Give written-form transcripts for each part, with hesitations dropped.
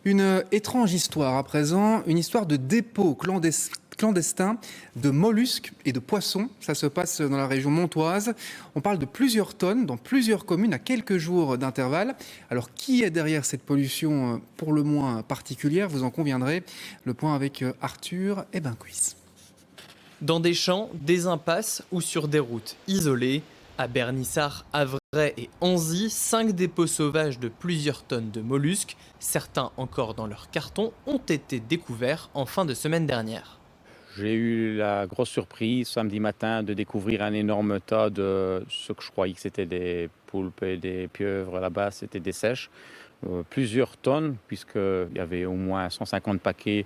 Une étrange histoire à présent, une histoire de dépôt clandestin de mollusques et de poissons. Ça se passe dans la région montoise. On parle de plusieurs tonnes dans plusieurs communes à quelques jours d'intervalle. Alors qui est derrière cette pollution pour le moins particulière? Vous en conviendrez. Le point avec Arthur Ebencuis. Dans des champs, des impasses ou sur des routes isolées, à Bernissart, Avray et Anzy, 5 dépôts sauvages de plusieurs tonnes de mollusques, certains encore dans leur carton, ont été découverts en fin de semaine dernière. J'ai eu la grosse surprise samedi matin de découvrir un énorme tas de ce que je croyais que c'était des poulpes et des pieuvres. Là-bas, c'était des seiches. Plusieurs tonnes, puisqu'il y avait au moins 150 paquets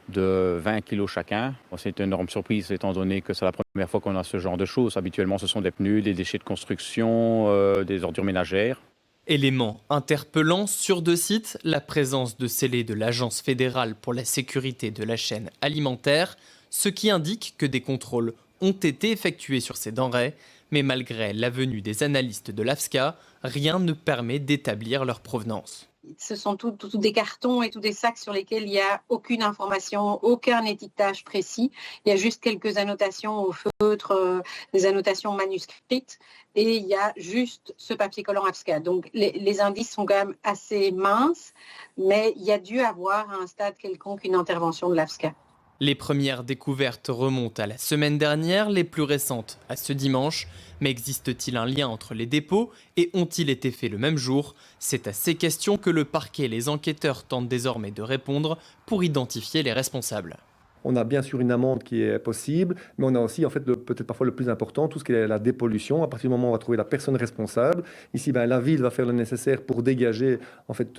de 20 kilos chacun. C'est une énorme surprise étant donné que c'est la première fois qu'on a ce genre de choses. Habituellement, ce sont des pneus, des déchets de construction, des ordures ménagères. Élément interpellant sur 2 sites, la présence de scellés de l'Agence fédérale pour la sécurité de la chaîne alimentaire, ce qui indique que des contrôles ont été effectués sur ces denrées, mais malgré la venue des analystes de l'AFSCA, rien ne permet d'établir leur provenance. Ce sont tous des cartons et tous des sacs sur lesquels il n'y a aucune information, aucun étiquetage précis. Il y a juste quelques annotations au feutre, des annotations manuscrites, et il y a juste ce papier collant AFSCA. Donc les indices sont quand même assez minces, mais il y a dû avoir à un stade quelconque une intervention de l'AFSCA. Les premières découvertes remontent à la semaine dernière, les plus récentes à ce dimanche. Mais existe-t-il un lien entre les dépôts et ont-ils été faits le même jour? C'est à ces questions que le parquet et les enquêteurs tentent désormais de répondre pour identifier les responsables. On a bien sûr une amende qui est possible, mais on a aussi peut-être parfois le plus important, tout ce qui est la dépollution. À partir du moment où on va trouver la personne responsable, ici la ville va faire le nécessaire pour dégager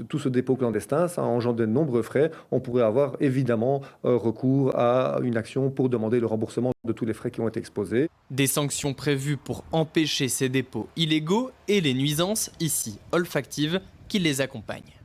tout ce dépôt clandestin. Ça engendre de nombreux frais. On pourrait avoir évidemment recours à une action pour demander le remboursement de tous les frais qui ont été exposés. Des sanctions prévues pour empêcher ces dépôts illégaux et les nuisances, ici olfactives, qui les accompagnent.